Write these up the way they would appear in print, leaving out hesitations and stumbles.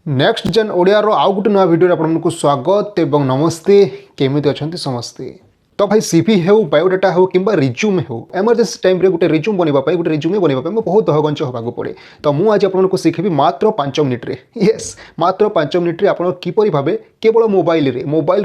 Next gen Odia रो आउ गोटे नुआ वीडियो आपको स्वागत एवं नमस्ते केमिति अछंती समस्ते। तो भाई सीवी हो बायोडाटा हो कि रिज्यूम हो एमरजेंसी टाइम रे गोटे रिज्यूम बनवा गोटे रिज्यूमे बनवा बहुत दहगंच होगा पड़े। तो मुझे आपको शिखेबी मात्र 5 मिनिट रे। यस मात्र 5 मिनिट रे आपण किपरि भाबे केवल मोबाइल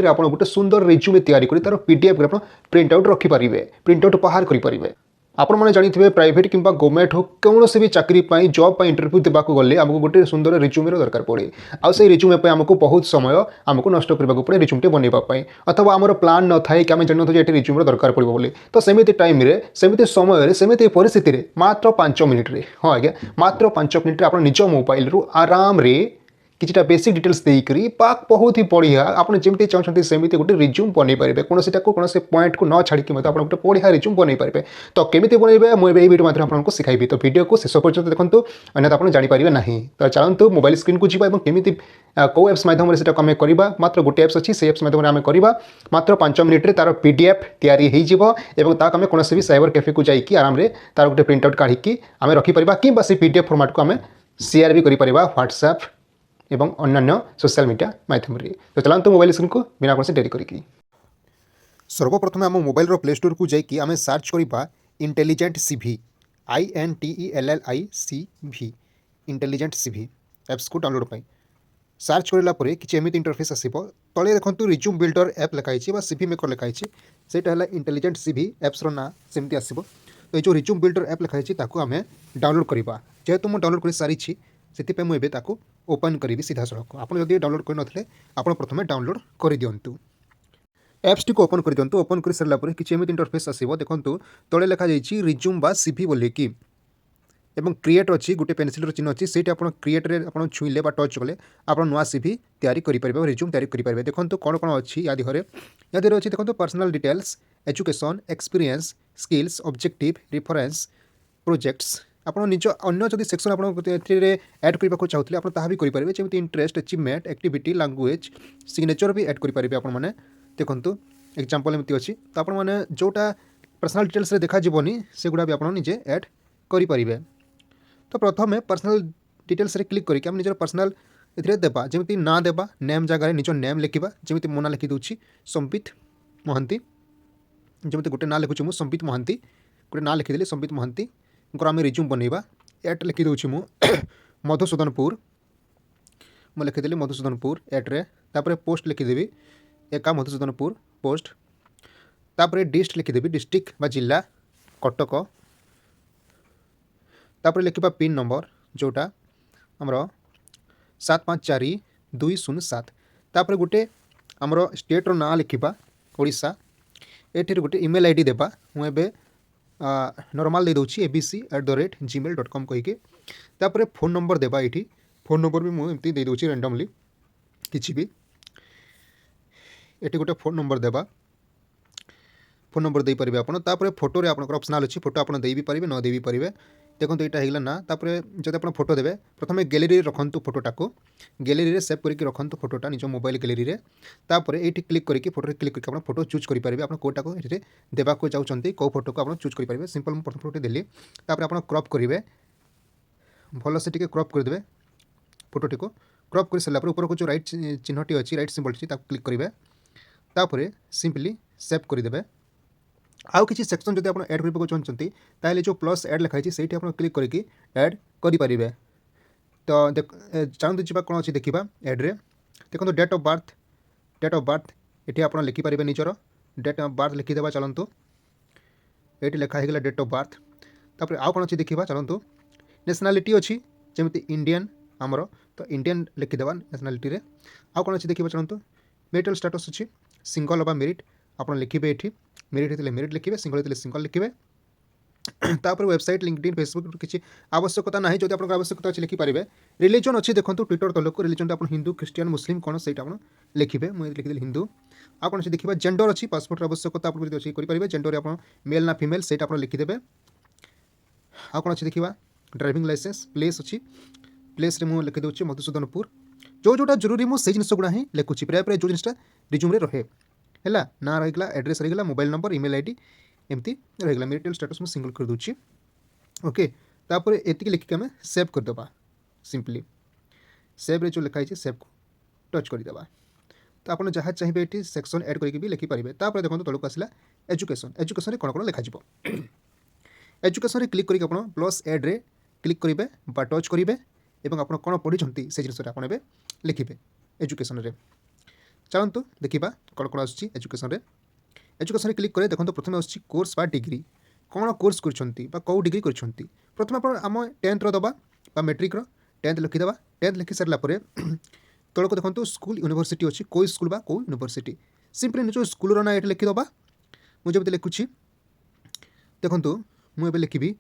रे आपण गोटे सुंदर रिज्यूमे तैयारी करी तार पीडीएफ रे प्रिंट आउट रखि पारिबे, प्रिंट आउट बाहर करि पारिबे। आपण मैंने जानी प्राइवेट कि गवर्नमेंट हो कौन भी चाकरी जॉब पर इंटरव्यू देवाक गले आमको गोटे सुंदर रिज्यूमे दरकार पड़े। आउ से रिज्यूमे आमको बहुत समय आमको नष्ट करने पड़े रिज्यूमटे बनवाई अथवा आमर प्लान न थाए कि आम जान ये रिज्यूमे दरकार पड़ो बोली। तो सेमती टाइम सेमती समय सेमती परिस्थिति मात्र 5 मिनिट रे। हाँ आज्ञा मात्र 5 मिनिट आप निज मोबाइल रु आराम रे किछटा बेसिक डिटेल्स देकरी पाक बहुत ही बढ़िया आप जमी चाहते सेमती गोटे रिज्यूम बनई पारे कौन कौन पॉइंट को न छाड़ी आप गोटे बढ़िया रिज्यूम बनई पारे। तो केमी बनइबे मुझे वीडियो माध्यम आपको सिखाइबी। तो वीडियो को शेष पर्यंत देखो अन्यथा आप जानीपारे ना। तो चलते मोबाइल स्क्रीन को जीवा केमी कौ एप्स माध्यम से आम करवा मात्र गोटे एप्स अच्छी से एप्स माध्यम आम करवा मात्र 5 मिनिट रे तार पीडीएफ तैयारी हो आम कौन भी साइबर कैफे को जाकि आराम रे तार गोटे प्रिंट आउट काढ़ी आम रखिपर कि पीडीएफ फॉर्मेट को आम शेयर भी करें व्हाट्सएप एवं अन्य सोशल मीडिया माध्यम रे। तो चलते मोबाइल स्क्रीन को बिना कौन डेरी करी सर्वप्रथम आम मोबाइल प्ले स्टोर को जाकि आम सर्च करवा intelligent CV INTELLICV intelligent CV apps को डाउनलोड पाई सर्च करापर कि एमती इंटरफेस आसो तले देखो रिज्यूम बिल्डर ऐप लिखाई सीवी मेकर लिखाई से इंटेलिजेंट सीवी एप्स ना सेमती आसो। तो ये जो रिज्यूम बिल्डर ऐप लिखाई आम डाउनलोड करवा जेहेतु मुझे डाउनलोड कर सारी से मुझे ओपन करी सीधा सड़क आप डाउनलोड करते आप प्रथम डाउनलोड कर दिंतु एप्स टी ओपन कर दिंतु। ओपन कर सारापर कि इंटरफेस आसो देखो तले लिखाई रिज्यूम बा सीवी बोलिकी एवं क्रिएट अच्छी गोटे पेनसिल चिन्ह अच्छी से क्रिएट आप छुईले टच कले आप नुआ सीवी तैयारी करेंगे रिज्यूम तैयारी करेंगे। देखो कौन कौन अच्छी या देहरे अच्छी देखो personal details education experience skills objective reference projects आप निज अन्य जब सेक्शन आप एड करने चाहते हैं आप भी करेंगे जमी interest achievement activity language signature भी एड करेंगे आप देखो एग्जांपल एमती अच्छी। तो आप जोटा पर्सनल डिटेल्स देखाजी से गुड़ा भी आप निजे एड करेंगे। तो प्रथम पर्सनल डिटेल्स रे क्लिक करके निजर पर्सनल ए देबा जमी ना देबा नेम जगह निज नेम लिखा जमी मो ना लिखिदे संबित महांती जमी गोटे ना लिखुची मु संबित महांती गोटे ना लिखिदेली संबित महांती आम रिज्यूम बनइबा एट लिखिदे मु मधुसूदनपुर मु लिखिदेली मधुसूदनपुर एट्रे तापर पोस्ट लिखिदेवी एका मधुसूदनपुर पोस्ट तापर डिस्ट लिखिदेवी डिस्ट्रिक्ट बा जिला कटक तापर लिखा पिन नंबर जोटा आमर 754207 तापर गोटे आमर स्टेट्र ना लिखा ओडिशा एठी गोटे ईमेल आईडी देबा मुझे नॉर्मल दे दूची abc@gmail.com कहीकि तापर फोन नंबर देबा ये फोन नंबर भी मुझे दे दूची रैंडमली किसी भी ये गोटे फोन नंबर देबा फोन नंबर दे पारे आप तापर फोटो रे आपनकर ऑप्शनल अच्छी फोटो आप दे भी पारे न दे भी पारे। देखो यहाँ होगा ना तापर जब आप फोटो देवे प्रथम गैलेरी रखु फोटोटा को गैलेरी रे सेव करके रखु फोटोटा निज मोबाइल गैलेरी रे तापर ये क्लिक करके फोटो क्लिक करके आप फोटो चूज करेंगे आप कोटा को ये देवाक चाहते कौ फोटो को आप चूज करेंगे। सिंपल मुझे प्रथम फोटो देली तापर आप क्रॉप करेंगे भल से टी क्रॉप करदे फोटोटी को क्रॉप कर सारापर ऊपर को जो राइट चिन्हटी अच्छी राइट सिंबल अच्छी क्लिक करेंगे तापर सिंपली सेव करदे। आउ किसी सेक्शन जब आप एड करने चाहते ताहले जो प्लस एड लिखाई से क्लिक करके एड करेंगे। तो चाहते जी कौन अच्छी देखा एड्रे देखो डेट ऑफ बर्थ ये आप लिखिपारे निजर डेट ऑफ बर्थ लिखिदेवा चलतु ये लिखाईगला डेट ऑफ बर्थ तापर आउ कौन अच्छी देखा चलतु नेशनलिटी अच्छी जमी इंडियन आमर तो इंडियन लिखिदेवा नेशनलिटी आउ कौन अच्छी देखा चलतु मैरिटल स्टेटस अच्छी सिंगल बा मेरिट आप लिखे ये मेरिट होते मेरिट लिखे सिंगल होते सिंगल लिखे तापर वेबसाइट लिंक्डइन फेसबुक किसी आवश्यकता ना जो आप आवश्यकता अच्छी लिखिपारे। रिलीजन अच्छी देखो ट्विटर तलक रिलीजन आप हिंदू क्रिश्चियन मुस्लिम कौन से लिखे मुझे लिखिदेली हिंदू आ कौन अच्छी देखा जेंडर अच्छी पासपोर्ट आवश्यकता आप अच्छी करेंगे जेंडर आप मेल ना फीमेल से लिखिदेवे। आ कौन अच्छी देखा ड्राइविंग लाइसेंस प्लेस अच्छी प्लेस मुझे लिखिदे मधुसूदनपुर जो जोटा जरूरी मुझे जिन गुड़ा ही लिखुची प्राय प्राय जो जिनटा रिज्यूम रहे है ना रहीगला एड्रेस रहीगला मोबाइल नंबर ईमेल आईडी एमती रहीगला मैरिटल स्टेटस मुझे सिंगल कर दूची ओके तापर एतिक लिखिक आम सेव करदे सिंपली सेव्रे जो लिखाई सेव को टच करदेवा तो आप जहाँ चाहिए ये सेक्शन एड करके भी लिखिपारे। तापर देखो तौक आसला एजुकेशन। एजुकेशन कौन कौन लिखा एजुकेशन क्लिक करके आप प्लस एड रे क्लिक करेंगे बा टच करेंगे और आप कौन पढ़ी से जिनस आप लिखे एजुकेशन रे। चलतु देखा कौन कौन आसुच्छी एजुकेशन रे। एजुकेशन क्लिक करे देखो प्रथम आसुच्छी कोर्स बा डिग्री कौन कोर्स कौ डिग्री कर प्रथम आप आम 10th दबा बा मैट्रिक 10th लिखिदेवा। 10th लिखि सारापर तौक देखो स्कूल यूनिवर्सिटी अच्छी कौ स्कूल बा कौ यूनिवर्सिटी सिंपली निज स्कूल ना ये लिखिदबा। मुझे लिखुची देखो मुझे लिखी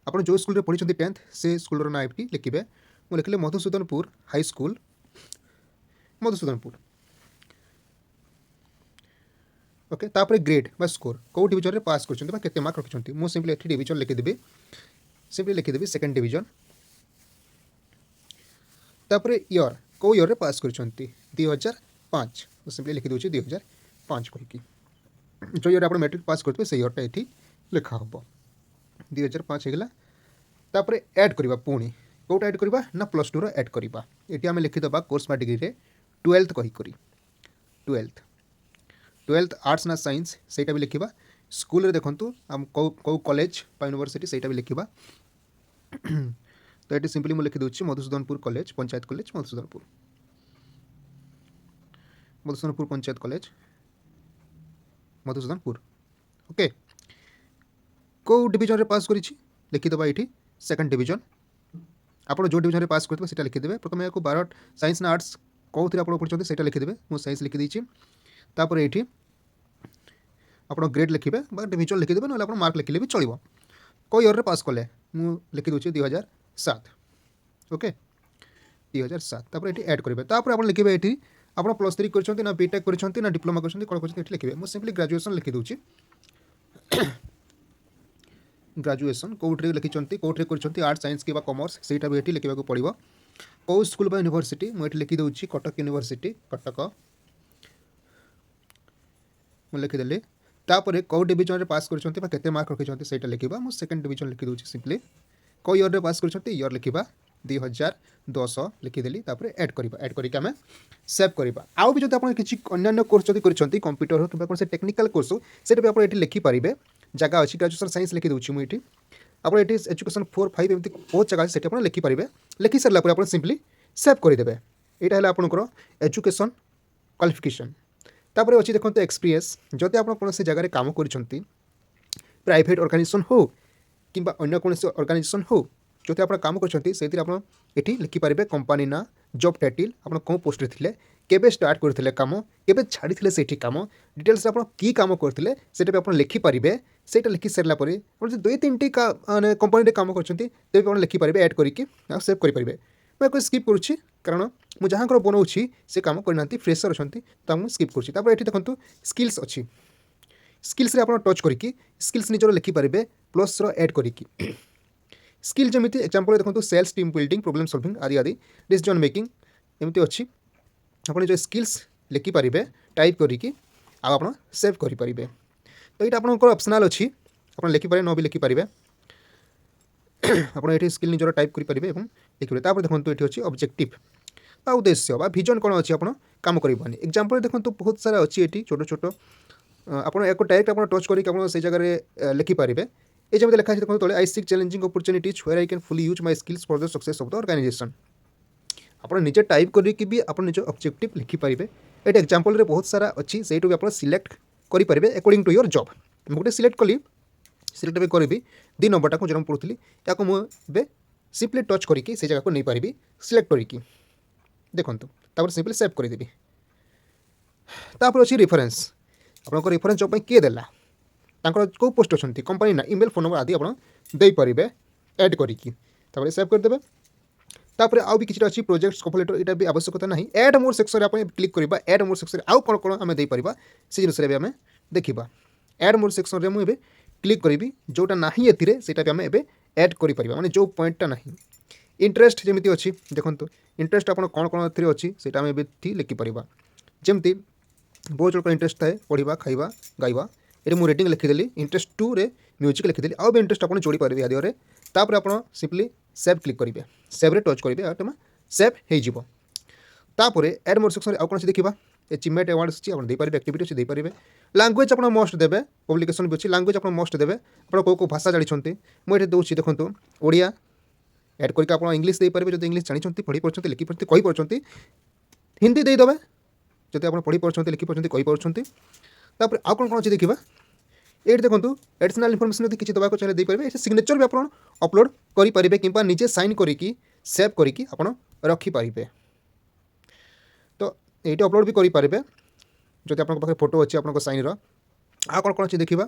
आप जो स्कूल पढ़ी 10th से स्कूल ना ये लिखे। मुझे लिखिले Madhusudanpur high school Madhusudanpur. Okay तापर ग्रेड बा स्कोर कौ डिविजन में पास कर मार्क रखिंट मुझे सिंपली ये डिविजन लिखिदेवी। सिंपली लिखिदेवी सेकेंड डिविजन। तापर इयर कौ इयर पास कर 2005 सिंपली लिखिदे 2005 कहीकि जो इयर आप मैट्रिक पास करते से इयरटा ये लिखा हम 2005 होगा। तापर ऐड करवा पुणी कौटा ऐड करवा ना +2 ऐड करवा ये आम लिखिदबा कोर्स बा डिग्री 12th कहीकि 12th आर्ट्स ना साइंस सेटा भी लिखा। स्कूल रे देखंतु हम कौ कॉलेज बा यूनिवर्सिटी सेटा भी लिखा। तो ये सिंपली मुझे लिखिदे Madhusudanpur college panchayat college Madhusudanpur Madhusudanpur panchayat college Madhusudanpur. Okay कौ डिविजन रे पास करी लिखिदबा ये सेकेंड डिविजन। आप जो डिविजन रे पास करते हैं लिखिदेवे। प्रथम या 12 साइंस ना आर्ट्स कौ थी आप पढ़ते से लिखिदेवे। मुझे साइंस लिखिदी। तापर ये आप ग्रेड लिखे डिविजन लिखिदेवे ना आप मार्क लिखिले भी चलो। कौ इयर रे पास कले मुझे लिखिदे 2007। ओके 2007 तापर ये ऐड करेंगे। तापर आप लिखे ये आप +3 कर ना बीटेक कर ना डिप्लोमा कर कौन कर लिखे। मुझे सिंपली ग्रेजुएशन लिखिदे। ग्रेजुएशन कौटे लिखिं कौटे कर आर्ट्स साइंस कि कॉमर्स सेटा भी ये लिखा पड़ो। कौ स्कूल बा यूनिवर्सिटी मुझे लिखिदे कटक यूनिवर्सिटी कटक मुझे लिखिदेली। तापर कौ डिविजन रे पास कर मार्क रखिंट से लिखा। मुझे सेकेंड डिविजन लिखिदे सिंपली कौ इयर रे पास कर इयर लिखा 2010 लिखिदेली। तापर ऐड करवा ऐड करके आम सेव करवा। आउ भी जो आप किसी अन्य कोर्स जब कर कंप्यूटर हो कि कौन से टेक्निकल कोर्स हो से भी आप ये लिखिपारे। जगह अच्छी ग्रेजुएशन साइंस लिखिदे मुझे आप एजुकेशन 4 5 एमती बहुत जगह से लिखिपारे। लिखि सारापर आप सिंपली सेव करदे। यहाँ है आपंकर एजुकेशन क्वालिफिकेशन। तापर अच्छी देखो एक्सपीरियंस जदि आप कौन से जगह काम कर प्राइवेट ऑर्गेनाइजेशन हो कि अन्य कौन से ऑर्गेनाइजेशन हो जो आप काम कर लिखिपारे कंपनी ना जॉब टाइटल आप कौन पोस्ट थे केबे स्टार्ट करते काम केबे छाड़ी से काम डिटेल्स आप की काम करते से आप लिखिपारे। से लिखि सारापर जो 2-3टी कंपनी काम कर लिखिपारे ऐड करके सेव करेंगे। मुझे स्किप करुँची कारण मुझे जहाँ बनाऊँगी से काम करना फ्रेशर अच्छा तो मुझे स्किप करुँची। तापर ये देखो स्किल्स अच्छी स्किल्स रे आप टच करके स्किल्स निजर लिखिपारे प्लस ऐड करके स्किल जमी एग्जांपल देखो sales team building problem solving आदि आदि डिसीजन मेकिंग एमती अच्छी आप जो स्किल्स लिखिपारे टाइप करके आप सेव करेंगे। तो ये आपंकर ऑप्शनल अच्छी आप लिखिपारे न भी लिखिपारे। आप ये स्किल निजर टाइप करेंगे लिखे। तापर देखो ये अच्छी ऑब्जेक्टिव बा उद्देश्य बा विजन कौन अच्छी आप काम करेंगे। एग्जांपल देखो बहुत सारा अच्छी ये छोट छोट आप डायरेक्ट आप टच करके से जगह लिखिपारे। ये जब लिखा है देखो तले I seek challenging opportunities where I can fully use my skills for the success of the organisation. आप निजे टाइप करके भी आप निज ऑब्जेक्टिव लिखिपारे। ये एग्जांपल रे बहुत सारा अच्छी से भी आप सिलेक्ट करेंगे अकॉर्डिंग टू योर जॉब। मुझे सिलेक्ट कली सिलेक्ट भी करी 2 नंबरटा को जब पढ़ुली या मुझे सिंपली टच करके से जगह को नहीं पारि सिलेक्ट करके देखो तापर सिंपली सेव करदेवी। तापर अच्छी रेफरेंस आप रेफरेंस जॉब किए देला कौ पोस्ट अच्छा कंपनी ना इमेल फोन नंबर आदि आपरे ऐड करके सेव करदे। तापर आउ भी किसी अच्छी प्रोजेक्ट कपल लेटर यहाँ भी आवश्यकता ना एड मोर सेक्शन आप क्लिक करवा। एड मोर सेक्शन आउ कौन कौन आम देपर से जिनस भी आम देखा। एड मोर सेक्शन में मुझे क्लिक करी जोटा ना एटा भी आम एड कर माने जो पॉइंटटा ना इंटरेस्ट जमी अच्छी देखो इंटरेस्ट आप कौन कौन अच्छी से आम लिखिपर। जमती बहुत लोग इंटरेस्ट थाए पढ़ा खाଇବା गाइबा ये मुझे रेटिंग लिखिदेली। इंटरेस्ट 2 रे म्यूजिक लिखिदेली। आउ भी इंटरेस्ट आप जोड़ी पारे आदिरे। तापर आप सिंपली सेव क्लिक करेंगे सेव रे टच करेंगे सेव हो। तापर एड मोर सेक्शन आउ कौन देखा एचिवमेंट अवार्ड अच्छी आप देपारे एक्टिविटी अच्छी देपारे लांगुएज आप मस्ट देवे पब्लिकेशन भी अच्छी लांगुएज आप मस्ट देवे आप कौ भाषा जानते मुझे दूसरी देखो ओडिया एड करके आप इंग्लीश देपारे जो इंग्लीश जानते पढ़ी पार्टी लिखी पार्टी कही पार्टी हिंदी देदेवे जब आप पढ़ी पार्टी लिखी पार्टी कही पार्टी तापर आउ कौन अच्छी देखा ये देखो एडिशनल इनफर्मेशन यदि किसी देवाक चाहिए देपारे सिग्नेचर भी आप अपलोड करेंगे कि निजे साइन करके सेव करके आप रखिपारे तो ये अपलोड भी करेंगे जब आप फोटो अच्छी आप साइन आ कौन अच्छी देखा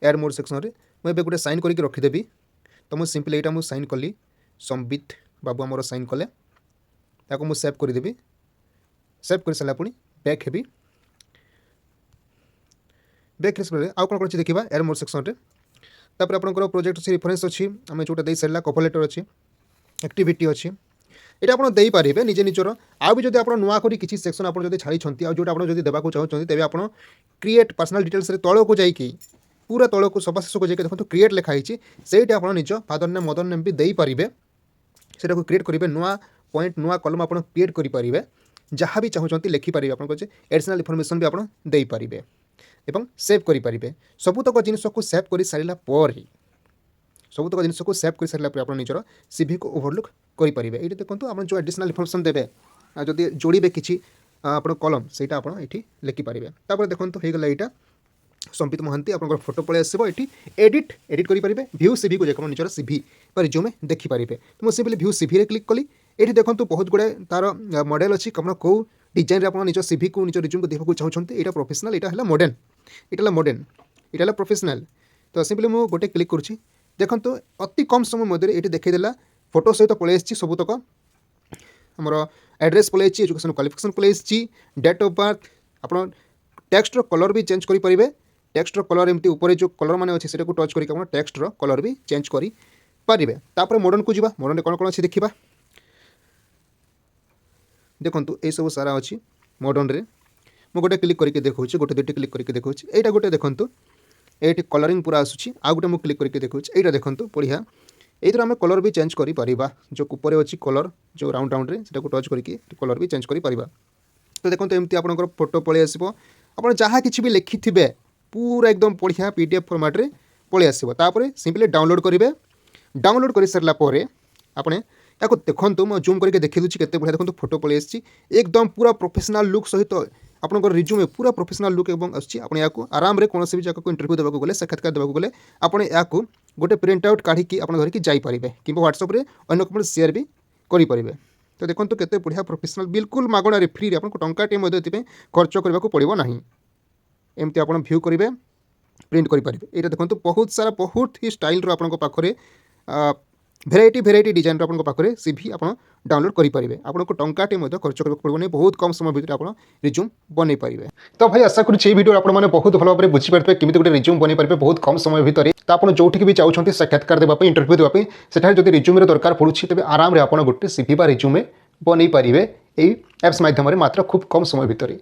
एड मोर सेक्शन मुझे गोटे साइन करके रखीदेवी तो मुझे सिंपली यहाँ मुझे साइन कली संबित बाबू आमर साइन कले मुझे सेव करदेवी सेव कर सारा पुणी बैक हेबी बैक आउ कौन अच्छी देखा एड मोर सेक्शन तापर आपंकर प्रोजेक्ट अच्छी रेफरेंस अच्छी आम जो दे सारा कवर लेटर अच्छी एक्टिविटी अच्छी ये आप देपारे निजे निजर आउ भी जब आप नुआ कर किसी सेक्शन आप छाड़ी जो आप देवाक चाहते तेज आप क्रिएट पर्सनल डिटेल्स तौल को जाकि पूरा तौल को सफा शेष को जाकि देखो क्रिएट लिखाई से आप निज फादर नेम मदर नेम भी देपारे से क्रिएट करेंगे नुआ पॉइंट नुआ कलम आप क्रिएट करेंगे जहाँ भी चाहते लिखिपारे आप एडिशनल इनफर्मेशन भी आप देपारे एवं सेव करेंगे सबुतक जिन को सेव कर सारा सबुतक जिन को सेव कर सारा आप निजर सीवी को ओवरलुक करेंगे ये देखो आप जो एडिशनल इनफर्मेशन देवे जदि जोड़े किसी आप कलम से आप लिखिपारे तापर देखो हो गला यहाँ संबित महांती आप फोटो पलि आसो ये एडिट एडिट करेंगे भ्यू सीवी को जाकर निजर सीवी रिज्यूमे देखिपारे तो मुझे सिंपली भ्यू सीवी क्लिक कली ये देखो बहुत गुड़ाए तार मॉडल अच्छी आप कौ डिजाइन आप निज सीवी को निज रिज्यूम को देखा चाहते यहाँ प्रोफेशनल यहाँ है मॉडर्न यहाँ प्रोफेशनल तो सिंपली मुझे गोटे क्लिक करुँची देखो अति कम समय मध्य ये देखईदेला फोटो सहित पलि आसी सबुतक आमर एड्रेस पलि एजुकेशन क्वालिफिकेशन पलि आसी डेट ऑफ बर्थ आप टेक्स्टर कलर भी चेंज करेंगे टेक्स्टर कलर एमती ऊपर जो कलर मान अच्छे से टच करके टेक्स्टर कलर भी चेंज करेंगे तापर मॉडर्न को जीवा मॉडर्न कौन कौन अच्छी देखा देखो ये सब सारा अच्छी मॉडर्न रे मुझे गोटे क्लिक करके देखा गोटे दुटी क्लिक करके देखा यहाँ गोटे देखो ये कलरिंग पूरा आसूँ आउ गोटे मुझे क्लिक करके देखा यहाँ देखो बढ़िया ये आम कलर भी चेंज कर जो ऊपर अच्छी कलर जो राउंड राउंड रे टच करके कलर भी चेंज कर तो देखो एमती आप फोटो पलि आसो आप जहाँ कि भी लिखि थे पूरा एकदम बढ़िया पीडीएफ फॉर्मेट रे पलि आसो सिंपली डाउनलोड करेंगे डाउनलोड कर सारापर आपने या देखो मैं जूम करके देखी दूसरी केते बढ़िया देखो फोटो पलि आसी एकदम पूरा प्रोफेशनल लुक सहित आपंकर रिज्यूमे पूरा प्रोफेशनल लुक आसी आराम रे कौन भी जगह इंटरव्यू देवाक गले साक्षात्कार देवाक गले आपने या गोटे प्रिंट आउट काढ़ी धरिकी जापारे कि व्हाट्सएप रे अन्य को शेयर भी करेंगे तो देखो केते बढ़िया प्रोफेशनल बिल्कुल मागणार फ्री आपको टंकाटे खर्च करने को पड़ो ना एमती आप भ्यू करेंगे प्रिंट करेंगे ये देखो बहुत सारा बहुत ही स्टाइल आपको पाखे भेराइटी डिजाइन आपको पाखे सीवी आप डाउनलोड करेंगे आपको टंकाटे खर्च करने पड़ो नहीं बहुत कम समय भितर आप रिज्यूम बन पारे तो भाई आशा करुँच भिडियो आपने बहुत भल भाव बुझीपारे केमी गोटे रिज्यूम बन पारे बहुत कम समय भितर तो आप जोटिक भी चाहते साक्षात्कार देवाई इंटरव्यू देवाई सेठारे जब रिज्यूम दरकार पड़ुछि तेज आराम आप गोटे सीवी बा रिज्यूमे बन पारे यही एप्स माध्यम मात्र खूब कम समय भितर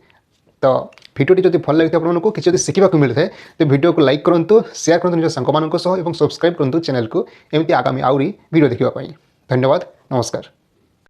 तो भिडियोटी जब भल लगे आपको किसी शिखा मिलता है तो वीडियो को लाइक करूँ शेयर करूँ निज सांग सब्सक्राइब करूँ चैनल को एमती आगामी आउरी वीडियो देखापी धन्यवाद नमस्कार।